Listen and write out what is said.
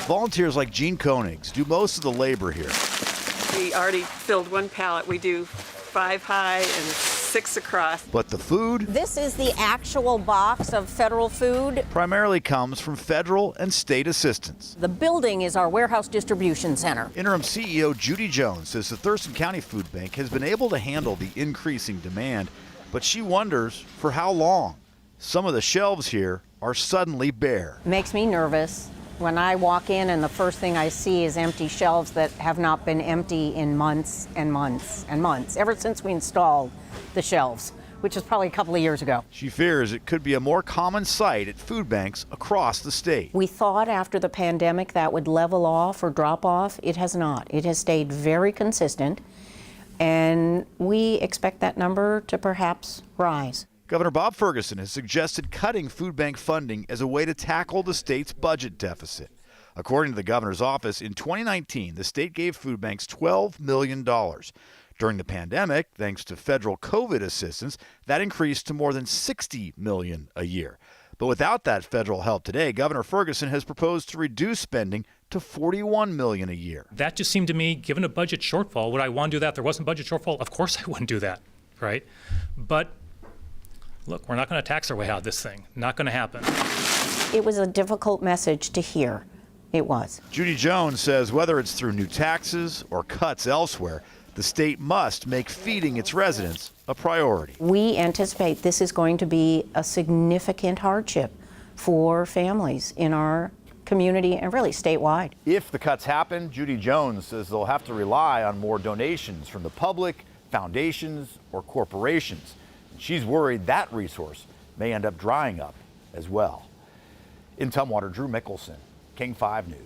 Volunteers like Gene Koenigs do most of the labor here. We already filled one pallet. We do 5 high and 6 across. But the food? This is the actual box of federal food. Primarily comes from federal and state assistance. The building is our warehouse distribution center. Interim CEO Judy Jones says the Thurston County Food Bank has been able to handle the increasing demand, but she wonders for how long. Some of the shelves here are suddenly bare. Makes me nervous when I walk in and the first thing I see is empty shelves that have not been empty in months and months and months, ever since we installed the shelves, which is probably a couple of years ago. She fears it could be a more common sight at food banks across the state. We thought after the pandemic that would level off or drop off. It has not. It has stayed very consistent, and we expect that number to perhaps rise. Governor Bob Ferguson has suggested cutting food bank funding as a way to tackle the state's budget deficit. According to the governor's office, in 2019, the state gave food banks $12 million. During the pandemic, thanks to federal COVID assistance, that increased to more than $60 million a year. But without that federal help today, Governor Ferguson has proposed to reduce spending to $41 million a year. That just seemed to me, given a budget shortfall, would I want to do that? If there wasn't a budget shortfall, of course I wouldn't do that, right? But look, we're not going to tax our way out of this thing. Not going to happen. It was a difficult message to hear. It was. Judy Jones says whether it's through new taxes or cuts elsewhere, the state must make feeding its residents a priority. We anticipate this is going to be a significant hardship for families in our community and really statewide. If the cuts happen, Judy Jones says they'll have to rely on more donations from the public, foundations, or corporations. She's worried that resource may end up drying up as well. In Tumwater, Drew Mickelson, King 5 News.